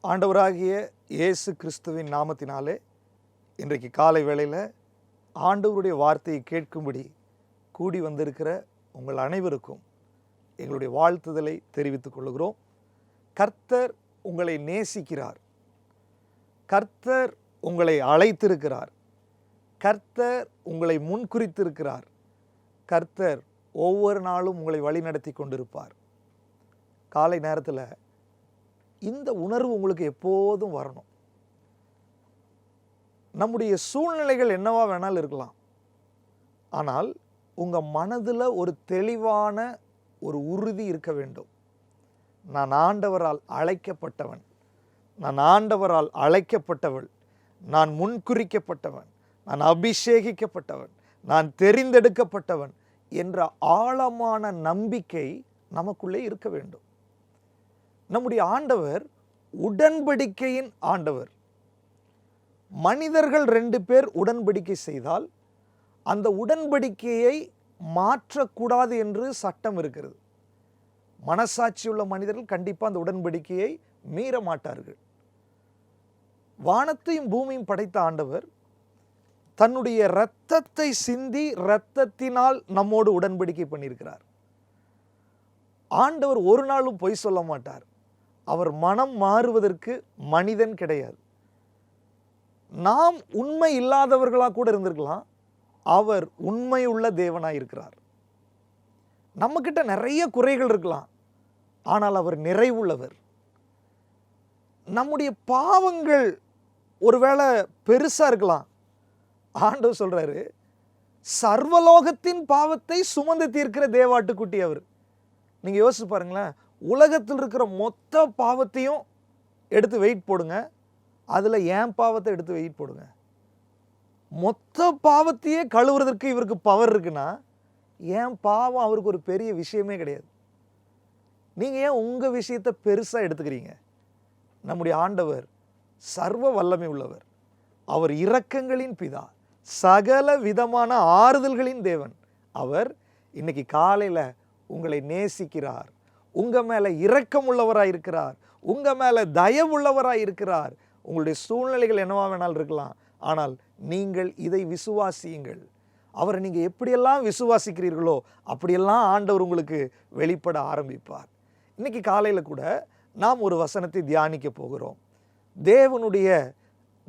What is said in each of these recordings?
ஆண்டவராகிய இயேசு கிறிஸ்துவின் நாமத்தினாலே இன்றைக்கு காலை வேளையில் ஆண்டவருடைய வார்த்தையை கேட்கும்படி கூடி வந்திருக்கிற உங்கள் அனைவருக்கும் எங்களுடைய வாழ்த்துதலை தெரிவித்துக் கொள்கிறோம். கர்த்தர் உங்களை நேசிக்கிறார். கர்த்தர் உங்களை அழைத்திருக்கிறார். கர்த்தர் உங்களை முன்குறித்திருக்கிறார். கர்த்தர் ஒவ்வொரு நாளும் உங்களை வழிநடத்தி கொண்டிருப்பார். காலை நேரத்தில் இந்த உணர்வு உங்களுக்கு எப்போதும் வரணும். நம்முடைய சூழ்நிலைகள் என்னவா வேணாலும் இருக்கலாம், ஆனால் உங்கள் மனதில் ஒரு தெளிவான ஒரு உறுதி இருக்க வேண்டும். நான் ஆண்டவரால் அழைக்கப்பட்டவன், நான் ஆண்டவரால் அழைக்கப்பட்டவள், நான் முன்குறிக்கப்பட்டவன், நான் அபிஷேகிக்கப்பட்டவன், நான் தெரிந்தெடுக்கப்பட்டவன் என்ற ஆழமான நம்பிக்கை நமக்குள்ளே இருக்க வேண்டும். நம்முடைய ஆண்டவர் உடன்படிக்கையின் ஆண்டவர். மனிதர்கள் 2 பேர் உடன்படிக்கை செய்தால் அந்த உடன்படிக்கையை மாற்றக்கூடாது என்று சட்டம் இருக்கிறது. மனசாட்சியுள்ள மனிதர்கள் கண்டிப்பாக அந்த உடன்படிக்கையை மீற மாட்டார்கள். வானத்தையும் பூமியும் படைத்த ஆண்டவர் தன்னுடைய இரத்தத்தை சிந்தி இரத்தத்தினால் நம்மோடு உடன்படிக்கை பண்ணியிருக்கிறார். ஆண்டவர் ஒரு நாளும் பொய் சொல்ல மாட்டார். அவர் மனம் மாறுவதற்கு மனிதன் கிடையாது. நாம் உண்மை இல்லாதவர்களாக கூட இருந்திருக்கலாம். அவர் உண்மையுள்ள தேவனாய் இருக்கிறார். நம்மக்கிட்ட நிறைய குறைகள் இருக்கலாம், ஆனால் அவர் நிறைவுள்ளவர். நம்முடைய பாவங்கள் ஒருவேளை பெருசா இருக்கலாம். ஆண்டவர் சொல்றாரு, சர்வலோகத்தின் பாவத்தை சுமந்து தீர்க்கிற தேவாட்டுக்குட்டி அவர். நீங்க யோசிச்சு பாருங்களேன், உலகத்தில் இருக்கிற மொத்த பாவத்தையும் எடுத்து வெயிட் போடுங்க, அதுல என் பாவத்தை எடுத்து வெயிட் போடுங்க. மொத்த பாவத்தையே கழுவுறதுக்கு இவருக்கு பவர் இருக்குன்னா என் பாவம் அவருக்கு ஒரு பெரிய விஷயமே கிடையாது. நீங்க ஏன் உங்க விஷயத்தை பெருசா எடுத்துக்கிறீங்க? நம்முடைய ஆண்டவர் சர்வ வல்லமை உள்ளவர். அவர் இரக்கங்களின் பிதா, சகல விதமான ஆறுதல்களின் தேவன். அவர் இன்னைக்கு காலையில உங்களை நேசிக்கிறார். உங்க மேல இரக்கம் உள்ளவராய் இருக்கிறார். உங்க மேல தயவுள்ளவராய் இருக்கிறார். உங்களுடைய சூழ்நிலைகள் என்னவா வேணாலும் இருக்கலாம், ஆனால் நீங்கள் இதை விசுவாசியுங்கள். அவரை நீங்க எப்படியெல்லாம் விசுவாசிக்கிறீர்களோ அப்படியெல்லாம் ஆண்டவர் உங்களுக்கு வெளிப்பட ஆரம்பிப்பார். இன்னைக்கு காலையில கூட நாம் ஒரு வசனத்தை தியானிக்க போகிறோம்.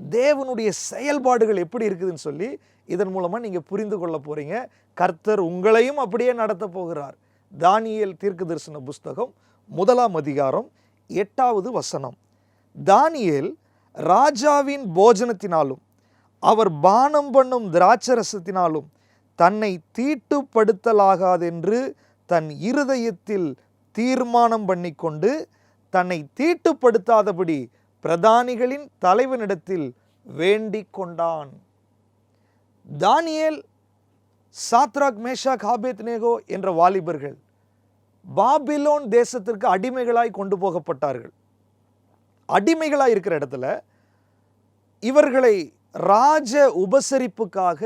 தேவனுடைய செயல்பாடுகள் எப்படி இருக்குதுன்னு சொல்லி இதன் மூலமா நீங்க புரிந்து கொள்ள போறீங்க. கர்த்தர் உங்களையும் அப்படியே நடத்த போகிறார். தானியேல் தீர்க்கதரிசன புஸ்தகம் 1ஆம் அதிகாரம் 8வது வசனம். தானியேல் ராஜாவின் போஜனத்தினாலும் அவர் பானம் பண்ணும் திராட்சரசத்தினாலும் தன்னை தீட்டுப்படுத்தலாகாதென்று தன் இருதயத்தில் தீர்மானம் பண்ணிக்கொண்டு தன்னை தீட்டுப்படுத்தாதபடி பிரதானிகளின் தலைவனிடத்தில் வேண்டிக் கொண்டான். தானியேல், சாத்ராக், மேஷாக், ஆபேத்நேகோ என்ற வாலிபர்கள் பாபிலோன் தேசத்திற்கு அடிமைகளாய் கொண்டு போகப்பட்டார்கள். அடிமைகளாய் இருக்கிற இடத்துல இவர்களை ராஜ உபசரிப்புக்காக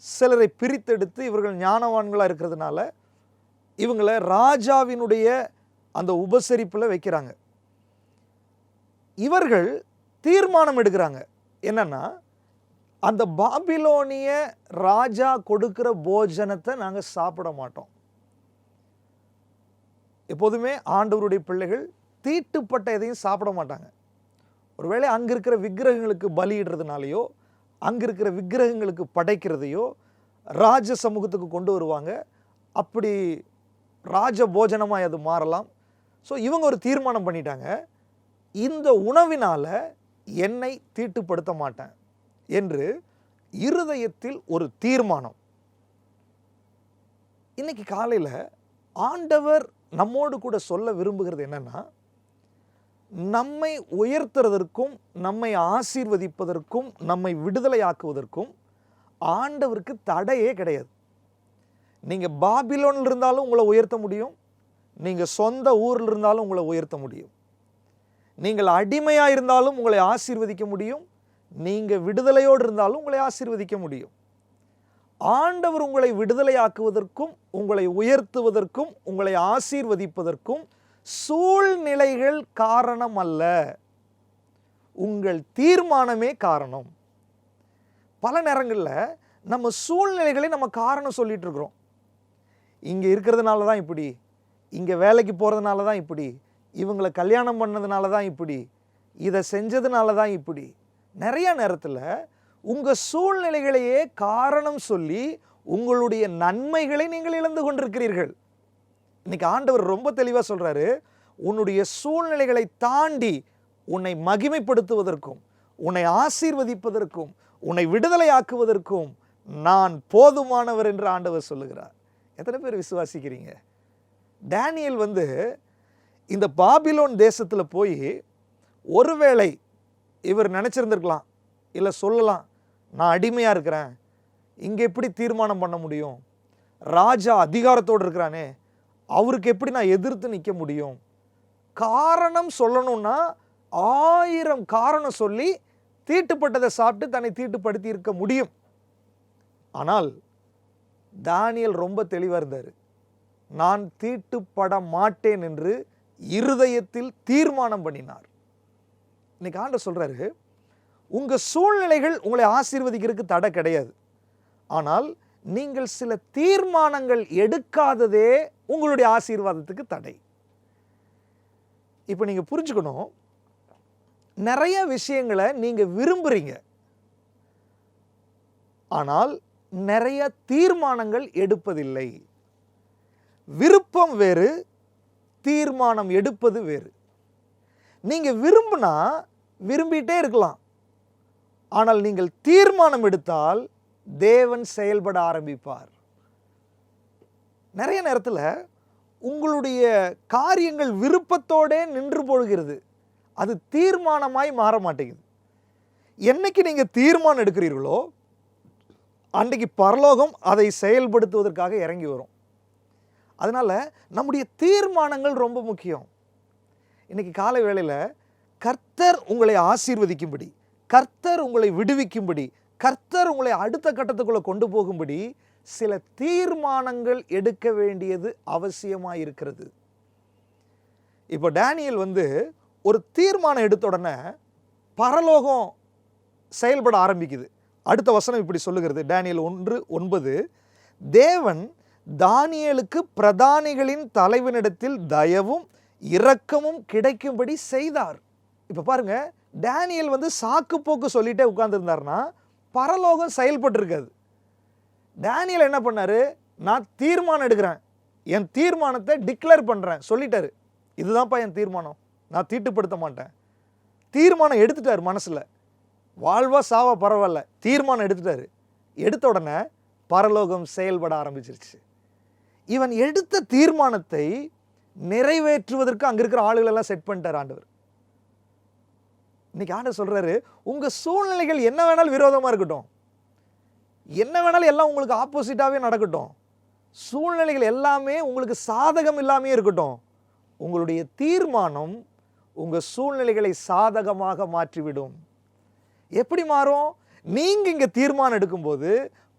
சிலரை பிரித்தெடுத்து, இவர்கள் ஞானவான்களாக இருக்கிறதுனால இவங்களை ராஜாவினுடைய அந்த உபசரிப்பில் வைக்கிறாங்க. இவர்கள் தீர்மானம் எடுக்கிறாங்க, என்னன்னா அந்த பாபிலோனிய ராஜா கொடுக்கிற போஜனத்தை நாங்கள் சாப்பிட மாட்டோம். எப்போதுமே ஆண்டவருடைய பிள்ளைகள் தீட்டுப்பட்ட எதையும் சாப்பிட மாட்டாங்க. ஒருவேளை அங்கே இருக்கிற விக்கிரகங்களுக்கு பலியிடுறதுனாலையோ, அங்கே இருக்கிற விக்கிரகங்களுக்கு படைக்கிறதையோ ராஜ சமூகத்துக்கு கொண்டு வருவாங்க. அப்படி ராஜ போஜனமாக அது மாறலாம். ஸோ இவங்க ஒரு தீர்மானம் பண்ணிட்டாங்க, இந்த உணவினால் என்னை தீட்டுப்படுத்த மாட்டேன் என்று இருதயத்தில் ஒரு தீர்மானம். இன்னைக்கு காலையில் ஆண்டவர் நம்மோடு கூட சொல்ல விரும்புகிறது என்னன்னா, நம்மை உயர்த்துறதற்கும் நம்மை ஆசீர்வதிப்பதற்கும் நம்மை விடுதலையாக்குவதற்கும் ஆண்டவருக்கு தடையே கிடையாது. நீங்கள் பாபிலோனில் இருந்தாலும் உங்களை உயர்த்த முடியும், நீங்கள் சொந்த ஊரில் இருந்தாலும் உங்களை உயர்த்த முடியும், நீங்கள் அடிமையாக இருந்தாலும் உங்களை ஆசீர்வதிக்க முடியும், நீங்கள் விடுதலையோடு இருந்தாலும் உங்களை ஆசீர்வதிக்க முடியும். ஆண்டவர் உங்களை விடுதலையாக்குவதற்கும் உங்களை உயர்த்துவதற்கும் உங்களை ஆசீர்வதிப்பதற்கும் சூழ்நிலைகள் காரணம் அல்ல. உங்கள் தீர்மானமே காரணம். பல நேரங்களில் நம்ம சூழ்நிலைகளை நம்ம காரணம் சொல்லிட்டு இருக்கிறோம். இங்கே இருக்கிறதுனால தான் இப்படி, இங்கே வேலைக்கு போகிறதுனால தான் இப்படி, இவங்களை கல்யாணம் பண்ணதுனால தான் இப்படி, இதை செஞ்சதுனால தான் இப்படி. நிறைய நேரத்தில் உங்கள் சூழ்நிலைகளையே காரணம் சொல்லி உங்களுடைய நன்மைகளை நீங்கள் இழந்து கொண்டிருக்கிறீர்கள். இன்னைக்கு ஆண்டவர் ரொம்ப தெளிவாக சொல்கிறாரு, உன்னுடைய சூழ்நிலைகளை தாண்டி உன்னை மகிமைப்படுத்துவதற்கும் உன்னை ஆசீர்வதிப்பதற்கும் உன்னை விடுதலை ஆக்குவதற்கும் நான் போதுமானவர் என்று ஆண்டவர் சொல்லுகிறார். எத்தனை பேர் விசுவாசிக்கிறீங்க? டேனியல் இந்த பாபிலோன் தேசத்தில் போய் ஒருவேளை இவர் நினச்சிருந்திருக்கலாம், இல்லை சொல்லலாம், நான் அடிமையாக இருக்கிறேன், இங்கே எப்படி தீர்மானம் பண்ண முடியும், ராஜா அதிகாரத்தோடு இருக்கிறானே, அவருக்கு எப்படி நான் எதிர்த்து நிற்க முடியும், காரணம் சொல்லணும்னா 1000 காரணம் சொல்லி தீட்டுப்பட்டதை சாப்பிட்டு தன்னை தீட்டுப்படுத்தி இருக்க முடியும். ஆனால் தானியேல் ரொம்ப தெளிவாக இருந்தார். நான் தீட்டுப்பட மாட்டேன் என்று இருதயத்தில் தீர்மானம் பண்ணினார். இன்னைக்கு ஆண்டவர் சொல்றாரு, உங்க சூழ்நிலைகள் உங்களை ஆசீர்வதிக்கிறதுக்கு தடை கிடையாது. ஆனால் நீங்கள் சில தீர்மானங்கள் எடுக்காததே உங்களுடைய ஆசீர்வாதத்துக்கு தடை. இப்போ நீங்க புரிஞ்சுக்கணும், நிறைய விஷயங்களை நீங்க விரும்புறீங்க, ஆனால் நிறைய தீர்மானங்கள் எடுப்பதில்லை. விருப்பம் வேறு, தீர்மானம் எடுப்பது வேறு. நீங்க விரும்பினா விரும்பிட்டே இருக்கலாம், ஆனால் நீங்கள் தீர்மானம் எடுத்தால் தேவன் செயல்பட ஆரம்பிப்பார். நிறைய நேரத்தில் உங்களுடைய காரியங்கள் விருப்பத்தோடே நின்று போகிறது, அது தீர்மானமாய் மாற மாட்டேங்குது. என்னைக்கு நீங்க தீர்மானம் எடுக்கிறீர்களோ அன்றைக்கு பரலோகம் அதை செயல்படுத்துவதற்காக இறங்கி வரும். அதனால நம்முடைய தீர்மானங்கள் ரொம்ப முக்கியம். இன்னைக்கு காலை வேளையில் கர்த்தர் உங்களை ஆசீர்வதிக்கும்படி, கர்த்தர் உங்களை விடுவிக்கும்படி, கர்த்தர் உங்களை அடுத்த கட்டத்துக்குள்ள கொண்டு போகும்படி சில தீர்மானங்கள் எடுக்க வேண்டியது அவசியமாக இருக்கிறது. இப்போ டேனியேல் ஒரு தீர்மானம் எடுத்த உடனே பரலோகம் செயல்பட ஆரம்பிக்குது. அடுத்த வசனம் இப்படி சொல்லுகிறது, டேனியேல் 1:9, தேவன் தானியேலுக்கு பிரதானிகளின் தலைவனிடத்தில் தயவும் இரக்கமும் கிடைக்கும்படி செய்தார். இப்போ பாருங்க, டேனியேல் சாக்கு போக்கு சொல்லிட்டே உட்கார்ந்துருந்தாருன்னா பரலோகம் செயல்பட்டு இருக்காது. டேனியேல் என்ன பண்ணாரு, நான் தீர்மானம் எடுக்கிறேன், என் தீர்மானத்தை டிக்ளேர் பண்றேன் சொல்லிட்டாரு. இதுதான்ப்பா என் தீர்மானம், நான் தீட்டுப்படுத்த மாட்டேன். தீர்மானம் எடுத்துட்டாரு மனசுல, வாழ்வா சாவா பரவாயில்ல, தீர்மானம் எடுத்துட்டாரு. எடுத்த உடனே பரலோகம் செயல்பட ஆரம்பிச்சிருச்சு. இவன் எடுத்த தீர்மானத்தை நிறைவேற்றுவதற்கு அங்க இருக்கிற ஆளுகள் எல்லாம் செட் பண்ணிட்டார் ஆண்டவர். இன்னைக்கு ஆண்டவர் சொல்றாரு, உங்க சூழ்நிலைகள் என்ன வேணாலும் விரோதமா இருக்கட்டும், என்ன வேணாலும் எல்லாம் உங்களுக்கு ஆப்போசிட்டாவே நடக்கட்டும், சூழ்நிலைகள் எல்லாமே உங்களுக்கு சாதகம் இல்லாமே இருக்கட்டும், உங்களுடைய தீர்மானம் உங்க சூழ்நிலைகளை சாதகமாக மாற்றிவிடும். எப்படி மாறும்? நீங்க இங்க தீர்மானம் எடுக்கும்போது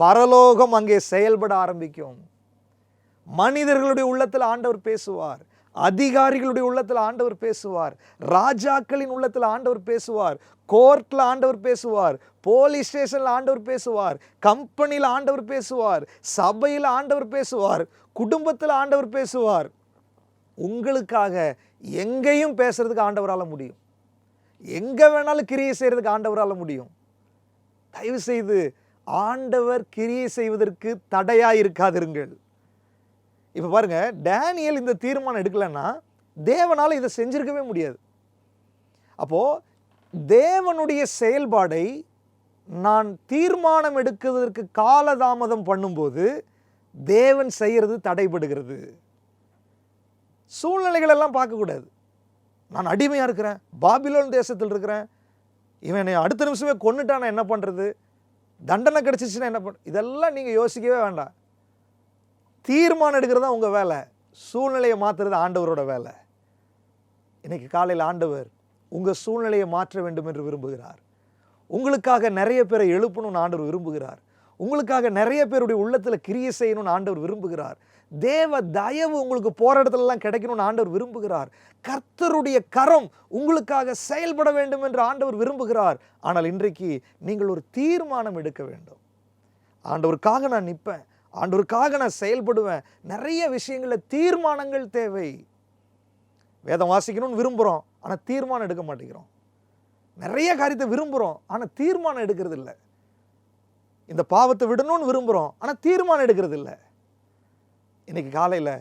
பரலோகம் அங்கே செயல்பட ஆரம்பிக்கும். மனிதர்களுடைய உள்ளத்தில் ஆண்டவர் பேசுவார், அதிகாரிகளுடைய உள்ளத்தில் ஆண்டவர் பேசுவார், ராஜாக்களின் உள்ளத்தில் ஆண்டவர் பேசுவார், கோர்ட்ல ஆண்டவர் பேசுவார், போலீஸ் ஸ்டேஷன்ல ஆண்டவர் பேசுவார், கம்பெனியில் ஆண்டவர் பேசுவார், சபையில் ஆண்டவர் பேசுவார், குடும்பத்தில் ஆண்டவர் பேசுவார். உங்களுக்காக எங்கேயும் பேசுறதுக்கு ஆண்டவரால் முடியும், எங்க வேணாலும் கிரியை செய்யறதுக்கு ஆண்டவரால் முடியும். தயவு செய்து ஆண்டவர் கிரியை செய்வதற்கு தடையா இருக்காதிருங்கள். இப்ப பாருங்க, டேனியேல் இந்த தீர்மானம் எடுக்கலன்னா தேவனால இதை செஞ்சிருக்கவே முடியாது. அப்போ தேவனுடைய செயல்பாடை நான் தீர்மானம் எடுக்கிறதுக்கு காலதாமதம் பண்ணும்போது தேவன் செய்யறது தடைபடுகிறது. சூழ்நிலைகள் எல்லாம் பார்க்கக்கூடாது. நான் அடிமையா இருக்கிறேன், பாபிலோன் தேசத்தில் இருக்கிறேன், இவன் என்னை அடுத்த நிமிஷமே கொன்னுட்டான், என்ன பண்றது, தண்டனை கிடைச்சிச்சுன்னா என்ன பண்ண, இதெல்லாம் நீங்க யோசிக்கவே வேண்டாம். தீர்மானம் எடுக்கிறது தான் உங்க வேலை, சூழ்நிலையை மாற்றுறது ஆண்டவரோட வேலை. இன்னைக்கு காலையில் ஆண்டவர் உங்க சூழ்நிலையை மாற்ற வேண்டும் என்று விரும்புகிறார். உங்களுக்காக நிறைய பேரை எழுப்பணும்னு ஆண்டவர் விரும்புகிறார். உங்களுக்காக நிறைய பேருடைய உள்ளத்தில் கிரியை செய்யணும்னு ஆண்டவர் விரும்புகிறார். தேவ தயவு உங்களுக்கு போற இடத்துலலாம் கிடைக்கணும்னு ஆண்டவர் விரும்புகிறார். கர்த்தருடைய கரம் உங்களுக்காக செயல்பட வேண்டும் என்று ஆண்டவர் விரும்புகிறார். ஆனால் இன்றைக்கு நீங்கள் ஒரு தீர்மானம் எடுக்க வேண்டும். ஆண்டவருக்காக நான் நிற்பேன், ஆண்டவருக்காக நான் செயல்படுவேன். நிறைய விஷயங்களில் தீர்மானங்கள் தேவை. வேதம் வாசிக்கணும்னு விரும்புகிறோம், ஆனால் தீர்மானம் எடுக்க மாட்டேங்கிறோம். நிறைய காரியத்தை விரும்புகிறோம், ஆனால் தீர்மானம் எடுக்கிறது இல்லை. இந்த பாவத்தை விடணும்னு விரும்புகிறோம், ஆனால் தீர்மானம் எடுக்கிறது இல்லை. இன்னைக்கு காலையில்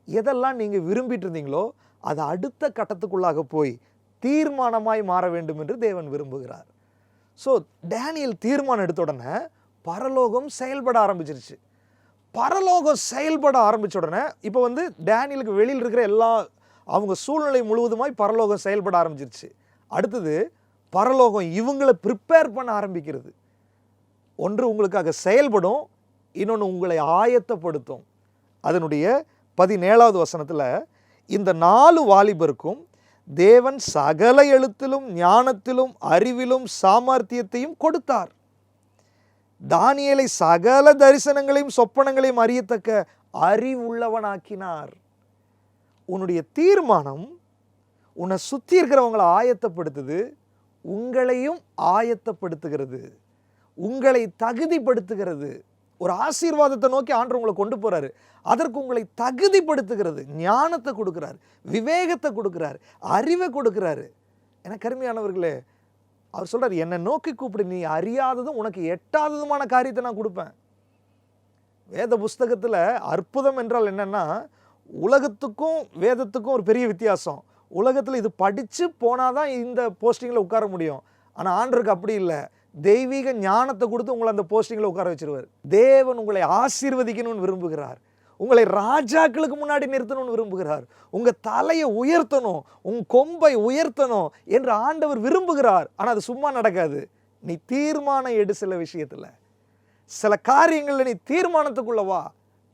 எதெல்லாம் நீங்கள் விரும்பிட்டு இருந்தீங்களோ அது அடுத்த கட்டத்துக்குள்ளாக போய் தீர்மானமாய் மாற வேண்டும் என்று தேவன் விரும்புகிறார். ஸோ டேனியல் தீர்மானம் எடுத்த உடனே பரலோகம் செயல்பட ஆரம்பிச்சிருச்சு. பரலோகம் செயல்பட ஆரம்பித்த உடனே இப்போ டேனியலுக்கு வெளியில் இருக்கிற எல்லா அவங்க சூழ்நிலை முழுவதுமாய் பரலோகம் செயல்பட ஆரம்பிச்சிருச்சு. அடுத்தது பரலோகம் இவங்களை ப்ரிப்பேர் பண்ண ஆரம்பிக்கிறது. ஒன்று உங்களுக்காக செயல்படும், இன்னொன்று உங்களை ஆயத்தப்படுத்தும். அதனுடைய 17வது வசனத்தில் இந்த 4 வாலிபருக்கும் தேவன் சகல எழுத்திலும் ஞானத்திலும் அறிவிலும் சாமர்த்தியத்தையும் கொடுத்தார். தானியேலை சகல தரிசனங்களையும் சொப்பனங்களையும் அறியத்தக்க அறிவுள்ளவனாக்கினார். உன்னுடைய தீர்மானம் உன்னை சுற்றி இருக்கிறவங்களை ஆயத்தப்படுத்துது, உங்களையும் ஆயத்தப்படுத்துகிறது, உங்களை தகுதிப்படுத்துகிறது. ஒரு ஆசீர்வாதத்தை நோக்கி ஆண்டவர் உங்களை கொண்டு போறாரு, அதற்கு உங்களை தகுதிப்படுத்துகிறது. ஞானத்தை கொடுக்கிறார், விவேகத்தை கொடுக்கிறார், அறிவை கொடுக்கிறாரு. எனக்கு அருமையானவர்களே, அவர் சொல்றாரு, என்னை நோக்கி கூப்பிடு, நீ அறியாததும் உனக்கு எட்டாததுமான காரியத்தை நான் கொடுப்பேன். வேத புஸ்தகத்தில் அற்புதம் என்றால் என்னன்னா, உலகத்துக்கும் வேதத்துக்கும் ஒரு பெரிய வித்தியாசம். உலகத்தில் இது படித்து போனாதான் இந்த போஸ்டிங்கில் உட்கார முடியும். ஆனால் ஆண்டவருக்கு அப்படி இல்லை. தெய்வீக ஞானத்தை கொடுத்து உங்களை அந்த போஸ்டிங்கில் உட்கார வச்சிருவார். தேவன் உங்களை ஆசீர்வதிக்கணும்னு விரும்புகிறார். உங்களை ராஜாக்களுக்கு முன்னாடி நிறுத்தணும்னு விரும்புகிறார். உங்கள் தலையை உயர்த்தணும், உங்கள் கொம்பை உயர்த்தணும் என்று ஆண்டவர் விரும்புகிறார். ஆனால் அது சும்மா நடக்காது. நீ தீர்மானம் எடு. சில விஷயத்தில், சில காரியங்களில் நீ தீர்மானத்துக்குள்ள வா.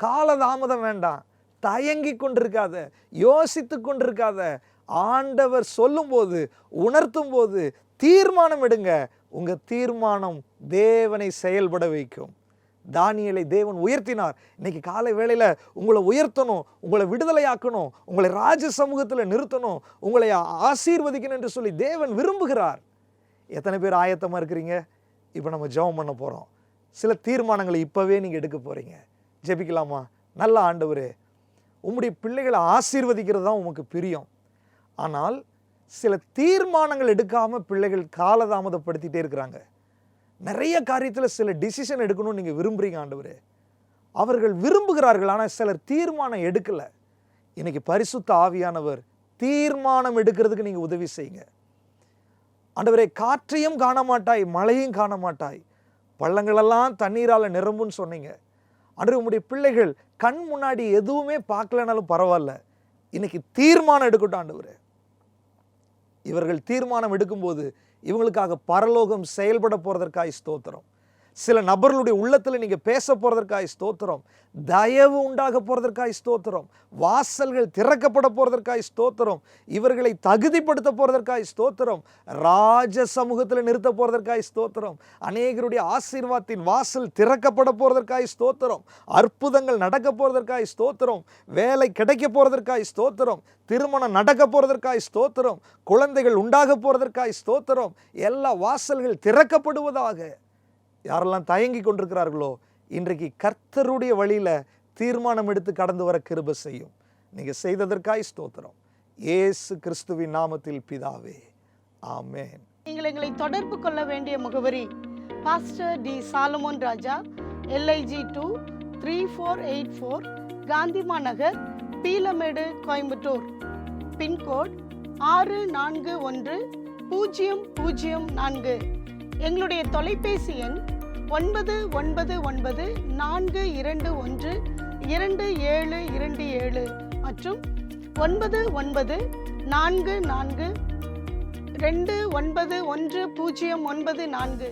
காலதாமதம் வேண்டாம். தயங்கி கொண்டிருக்காத, யோசித்து கொண்டிருக்காத. ஆண்டவர் சொல்லும்போது, உணர்த்தும் போது தீர்மானம் எடுங்க. உங்கள் தீர்மானம் தேவனை செயல்பட வைக்கும். தானியேலை தேவன் உயர்த்தினார். இன்னைக்கு காலை வேளையில் உங்களை உயர்த்தணும், உங்களை விடுதலையாக்கணும், உங்களை ராஜ சமூகத்தில் நிறுத்தணும், உங்களை ஆசீர்வதிக்கணும் என்று சொல்லி தேவன் விரும்புகிறார். எத்தனை பேர் ஆயத்தமாக இருக்கிறீங்க? இப்போ நம்ம ஜெபம் பண்ண போகிறோம். சில தீர்மானங்களை இப்போவே நீங்கள் எடுக்க போகிறீங்க. ஜெபிக்கலாமா? நல்ல ஆண்டவரே, உம்முடைய பிள்ளைகளை ஆசீர்வதிக்கிறது தான் உமக்கு பிரியம். ஆனால் சில தீர்மானங்கள் எடுக்காமல் பிள்ளைகள் காலதாமதப்படுத்திட்டே இருக்கிறாங்க. நிறைய காரியத்தில் சில டிசிஷன் எடுக்கணும்னு நீங்கள் விரும்புகிறீங்க ஆண்டவரே. அவர்கள் விரும்புகிறார்கள், ஆனால் சிலர் தீர்மானம் எடுக்கலை. இன்னைக்கு பரிசுத்த ஆவியானவர் தீர்மானம் எடுக்கிறதுக்கு நீங்கள் உதவி செய்யுங்க ஆண்டவரே. காற்றையும் காண மாட்டாய், மழையும் காண மாட்டாய், பள்ளங்களெல்லாம் தண்ணீரால் நிரம்புன்னு சொன்னீங்க ஆண்டவரே. உம்முடைய பிள்ளைகள் கண் முன்னாடி எதுவுமே பார்க்கலனாலும் பரவாயில்ல, இன்னைக்கு தீர்மானம் எடுக்கட்டும் ஆண்டவரே. இவர்கள் தீர்மானம் எடுக்கும்போது இவங்களுக்காக பரலோகம் செயல்பட போறதற்காய் ஸ்தோத்திரம். சில நபர்களுடைய உள்ளத்தில் நீங்க பேச போறதற்காய் ஸ்தோத்திரம். தயவு உண்டாக போறதற்காய் ஸ்தோத்திரம். வாசல்கள் திறக்கப்பட போறதற்காய் ஸ்தோத்திரம். இவர்களை தகுதிப்படுத்த போறதற்காய் ஸ்தோத்திரம். ராஜ சமூகத்தில் நிறுத்த போறதற்காய் ஸ்தோத்திரம். அநேகருடைய ஆசீர்வாதத்தின் வாசல் திறக்கப்பட போறதற்காய் ஸ்தோத்திரம். அற்புதங்கள் நடக்க போறதற்காய் ஸ்தோத்திரம். வேலை கிடைக்க போறதற்காய் ஸ்தோத்திரம். திருமணம் நடக்க போறதற்காய் ஸ்தோத்திரம். குழந்தைகள் உண்டாக போறதற்காய் ஸ்தோத்திரம். எல்லா வாசல்கள் திறக்கப்படுவதாக. யாரெல்லாம் தயங்கி கொண்டிருக்கிறார்களோ, இன்றைக்கு கர்த்தருடைய வழியில தீர்மானம் எடுத்து கடந்து வர கிருபை செய்யும். நீங்க செய்ததற்காய் ஸ்தோத்திரம். இயேசு கிறிஸ்துவின் நாமத்தில் பிதாவே, ஆமென். நீங்கள் எங்களை தொடர்பு கொள்ள வேண்டிய முகவரி: பாஸ்டர் டி. சாலமோன் ராஜா, LIG 2 3484, காந்திமா நகர், பீலமேடு, கோயம்புத்தூர். பின்கோட் 641004. எங்களுடைய தொலைபேசி எண் 9914212727 மற்றும் 9944291094.